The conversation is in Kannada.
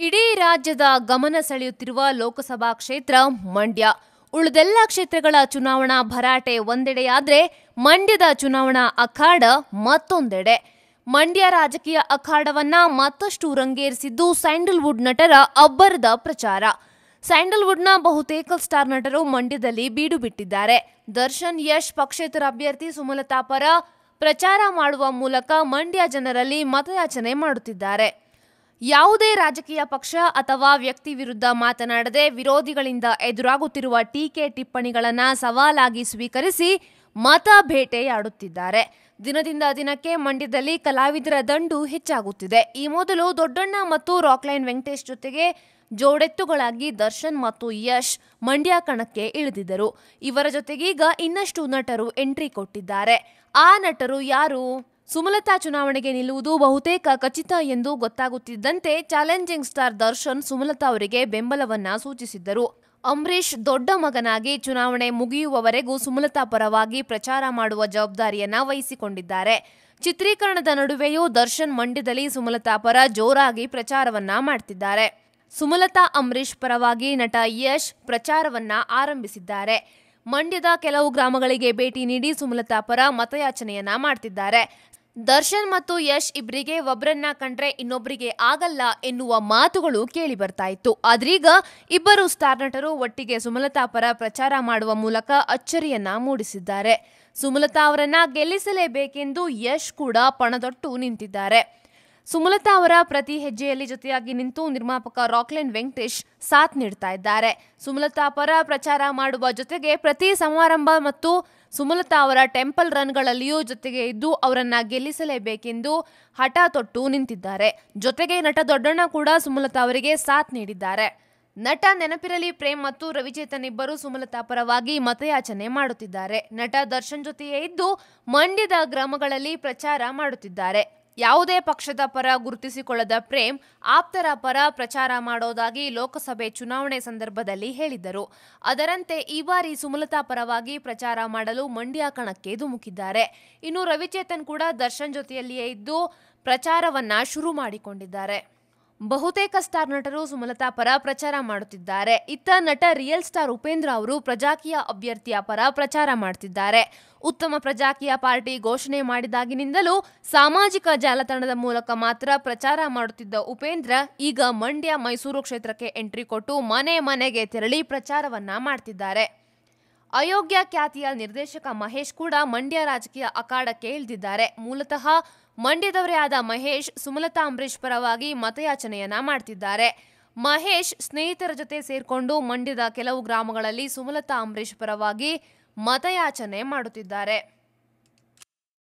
ಇಡೀ ರಾಜ್ಯದ ಗಮನ ಸೆಳೆಯುತ್ತಿರುವ ಲೋಕಸಭಾ ಕ್ಷೇತ್ರ ಮಂಡ್ಯ. ಉಳಿದೆಲ್ಲ ಕ್ಷೇತ್ರಗಳ ಚುನಾವಣಾ ಭರಾಟೆ ಒಂದೆಡೆಯಾದ್ರೆ ಮಂಡ್ಯದ ಚುನಾವಣಾ ಅಖಾಡ ಮತ್ತೊಂದೆಡೆ. ಮಂಡ್ಯ ರಾಜಕೀಯ ಅಖಾಡವನ್ನ ಮತ್ತಷ್ಟು ರಂಗೇರಿಸಿದ್ದು ಸ್ಯಾಂಡಲ್ವುಡ್ ನಟರ ಅಬ್ಬರದ ಪ್ರಚಾರ. ಸ್ಯಾಂಡಲ್ವುಡ್ನ ಬಹುತೇಕ ಸ್ಟಾರ್ ನಟರು ಮಂಡ್ಯದಲ್ಲಿ ಬೀಡು ಬಿಟ್ಟಿದ್ದಾರೆ. ದರ್ಶನ್, ಯಶ್ ಪಕ್ಷೇತರ ಅಭ್ಯರ್ಥಿ ಸುಮಲತಾ ಪರ ಪ್ರಚಾರ ಮಾಡುವ ಮೂಲಕ ಮಂಡ್ಯ ಜನರಲ್ಲಿ ಮತಯಾಚನೆ ಮಾಡುತ್ತಿದ್ದಾರೆ. ಯಾವುದೇ ರಾಜಕೀಯ ಪಕ್ಷ ಅಥವಾ ವ್ಯಕ್ತಿ ವಿರುದ್ಧ ಮಾತನಾಡದೆ ವಿರೋಧಿಗಳಿಂದ ಎದುರಾಗುತ್ತಿರುವ ಟೀಕೆ ಟಿಪ್ಪಣಿಗಳನ್ನು ಸವಾಲಾಗಿ ಸ್ವೀಕರಿಸಿ ಮತ ಬೇಟೆಯಾಡುತ್ತಿದ್ದಾರೆ. ದಿನದಿಂದ ದಿನಕ್ಕೆ ಮಂಡ್ಯದಲ್ಲಿ ಕಲಾವಿದರ ದಂಡು ಹೆಚ್ಚಾಗುತ್ತಿದೆ. ಈ ಮೊದಲು ದೊಡ್ಡಣ್ಣ ಮತ್ತು ರಾಕ್ಲೈನ್ ವೆಂಕಟೇಶ್ ಜೊತೆಗೆ ಜೋಡೆತ್ತುಗಳಾಗಿ ದರ್ಶನ್ ಮತ್ತು ಯಶ್ ಮಂಡ್ಯ ಕಣಕ್ಕೆ ಇಳಿದಿದ್ದರು. ಇವರ ಜೊತೆಗೀಗ ಇನ್ನಷ್ಟು ನಟರು ಎಂಟ್ರಿ ಕೊಟ್ಟಿದ್ದಾರೆ. ಆ ನಟರು ಯಾರು? ಸುಮಲತಾ ಚುನಾವಣೆಗೆ ನಿಲ್ಲುವುದು ಬಹುತೇಕ ಖಚಿತ ಎಂದು ಗೊತ್ತಾಗುತ್ತಿದ್ದಂತೆ ಚಾಲೆಂಜಿಂಗ್ ಸ್ಟಾರ್ ದರ್ಶನ್ ಸುಮಲತಾ ಅವರಿಗೆ ಬೆಂಬಲವನ್ನ ಸೂಚಿಸಿದ್ದರು. ಅಂಬರೀಶ್ ದೊಡ್ಡ ಮಗನಾಗಿ ಚುನಾವಣೆ ಮುಗಿಯುವವರೆಗೂ ಸುಮಲತಾ ಪರವಾಗಿ ಪ್ರಚಾರ ಮಾಡುವ ಜವಾಬ್ದಾರಿಯನ್ನ ವಹಿಸಿಕೊಂಡಿದ್ದಾರೆ. ಚಿತ್ರೀಕರಣದ ನಡುವೆಯೂ ದರ್ಶನ್ ಮಂಡ್ಯದಲ್ಲಿ ಸುಮಲತಾ ಪರ ಜೋರಾಗಿ ಪ್ರಚಾರವನ್ನ ಮಾಡ್ತಿದ್ದಾರೆ. ಸುಮಲತಾ ಅಂಬರೀಶ್ ಪರವಾಗಿ ನಟ ಯಶ್ ಪ್ರಚಾರವನ್ನ ಆರಂಭಿಸಿದ್ದಾರೆ. ಮಂಡ್ಯದ ಕೆಲವು ಗ್ರಾಮಗಳಿಗೆ ಭೇಟಿ ನೀಡಿ ಸುಮಲತಾ ಪರ ಮತಯಾಚನೆಯನ್ನ ಮಾಡ್ತಿದ್ದಾರೆ. ದರ್ಶನ್ ಮತ್ತು ಯಶ್ ಇಬ್ಬರಿಗೆ ಒಬ್ಬರನ್ನ ಕಂಡ್ರೆ ಇನ್ನೊಬ್ಬರಿಗೆ ಆಗಲ್ಲ ಎನ್ನುವ ಮಾತುಗಳು ಕೇಳಿ ಬರ್ತಾ ಇತ್ತು. ಆದ್ರೀಗ ಇಬ್ಬರು ಸ್ಟಾರ್ ನಟರು ಒಟ್ಟಿಗೆ ಸುಮಲತಾ ಪರ ಪ್ರಚಾರ ಮಾಡುವ ಮೂಲಕ ಅಚ್ಚರಿಯನ್ನ ಮೂಡಿಸಿದ್ದಾರೆ. ಸುಮಲತಾ ಅವರನ್ನ ಗೆಲ್ಲಿಸಲೇಬೇಕೆಂದು ಯಶ್ ಕೂಡ ಪಣದೊಟ್ಟು ನಿಂತಿದ್ದಾರೆ. ಸುಮಲತಾ ಅವರ ಪ್ರತಿ ಹೆಜ್ಜೆಯಲ್ಲಿ ಜೊತೆಯಾಗಿ ನಿಂತು ನಿರ್ಮಾಪಕ ರಾಕ್ಲೈನ್ ವೆಂಕಟೇಶ್ ಸಾಥ್ ನೀಡ್ತಾ ಇದ್ದಾರೆ. ಸುಮಲತಾ ಪರ ಪ್ರಚಾರ ಮಾಡುವ ಜೊತೆಗೆ ಪ್ರತಿ ಸಮಾರಂಭ ಮತ್ತು ಸುಮಲತಾ ಅವರ ಟೆಂಪಲ್ ರನ್ಗಳಲ್ಲಿಯೂ ಜೊತೆಗೆ ಇದ್ದು ಅವರನ್ನ ಗೆಲ್ಲಿಸಲೇಬೇಕೆಂದು ಹಠ ತೊಟ್ಟು ನಿಂತಿದ್ದಾರೆ. ಜೊತೆಗೆ ನಟ ದೊಡ್ಡಣ್ಣ ಕೂಡ ಸುಮಲತಾ ಅವರಿಗೆ ಸಾಥ್ ನೀಡಿದ್ದಾರೆ. ನಟ ನೆನಪಿರಲಿ ಪ್ರೇಮ್ ಮತ್ತು ರವಿಚೇತನ್ ಇಬ್ಬರು ಸುಮಲತಾ ಪರವಾಗಿ ಮತಯಾಚನೆ ಮಾಡುತ್ತಿದ್ದಾರೆ. ನಟ ದರ್ಶನ್ ಜೊತೆಯೇ ಇದ್ದು ಮಂಡ್ಯದ ಗ್ರಾಮಗಳಲ್ಲಿ ಪ್ರಚಾರ ಮಾಡುತ್ತಿದ್ದಾರೆ. ಯಾವುದೇ ಪಕ್ಷದ ಪರ ಗುರುತಿಸಿಕೊಳ್ಳದ ಪ್ರೇಮ್ ಆಪ್ತರ ಪರ ಪ್ರಚಾರ ಮಾಡೋದಾಗಿ ಲೋಕಸಭೆ ಚುನಾವಣೆ ಸಂದರ್ಭದಲ್ಲಿ ಹೇಳಿದ್ದರು. ಅದರಂತೆ ಈ ಬಾರಿ ಸುಮಲತಾ ಪರವಾಗಿ ಪ್ರಚಾರ ಮಾಡಲು ಮಂಡ್ಯ ಕಣಕ್ಕೆ ಧುಮುಕಿದ್ದಾರೆ. ಇನ್ನು ರವಿಚೇತನ್ ಕೂಡ ದರ್ಶನ್ ಜೊತೆಯಲ್ಲಿಯೇ ಇದ್ದು ಪ್ರಚಾರವನ್ನ ಶುರು ಮಾಡಿಕೊಂಡಿದ್ದಾರೆ. ಬಹುತೇಕ ಸ್ಟಾರ್ ನಟರು ಸುಮಲತಾ ಪರ ಪ್ರಚಾರ ಮಾಡುತ್ತಿದ್ದಾರೆ. ಇತ್ತ ನಟ ರಿಯಲ್ ಸ್ಟಾರ್ ಉಪೇಂದ್ರ ಅವರು ಪ್ರಜಾಕೀಯ ಅಭ್ಯರ್ಥಿಯ ಪರ ಪ್ರಚಾರ ಮಾಡುತ್ತಿದ್ದಾರೆ. ಉತ್ತಮ ಪ್ರಜಾಕೀಯ ಪಾರ್ಟಿ ಘೋಷಣೆ ಮಾಡಿದಾಗಿನಿಂದಲೂ ಸಾಮಾಜಿಕ ಜಾಲತಾಣದ ಮೂಲಕ ಮಾತ್ರ ಪ್ರಚಾರ ಮಾಡುತ್ತಿದ್ದ ಉಪೇಂದ್ರ ಈಗ ಮಂಡ್ಯ, ಮೈಸೂರು ಕ್ಷೇತ್ರಕ್ಕೆ ಎಂಟ್ರಿ ಕೊಟ್ಟು ಮನೆ ಮನೆಗೆ ತೆರಳಿ ಪ್ರಚಾರವನ್ನ ಮಾಡ್ತಿದ್ದಾರೆ. ಅಯೋಗ್ಯ ಖ್ಯಾತಿಯ ನಿರ್ದೇಶಕ ಮಹೇಶ್ ಕೂಡ ಮಂಡ್ಯ ರಾಜಕೀಯ ಅಖಾಡಕ್ಕೆ ಇಳಿದಿದ್ದಾರೆ. ಮೂಲತಃ ಮಂಡ್ಯದವರೇ ಆದ ಮಹೇಶ್ ಸುಮಲತಾ ಅಂಬರೀಶ್ ಪರವಾಗಿ ಮತಯಾಚನೆಯನ್ನ ಮಾಡ್ತಿದ್ದಾರೆ. ಮಹೇಶ್ ಸ್ನೇಹಿತರ ಜೊತೆ ಸೇರ್ಕೊಂಡು ಮಂಡ್ಯದ ಕೆಲವು ಗ್ರಾಮಗಳಲ್ಲಿ ಸುಮಲತಾ ಅಂಬರೀಶ್ ಪರವಾಗಿ ಮತಯಾಚನೆ ಮಾಡುತ್ತಿದ್ದಾರೆ.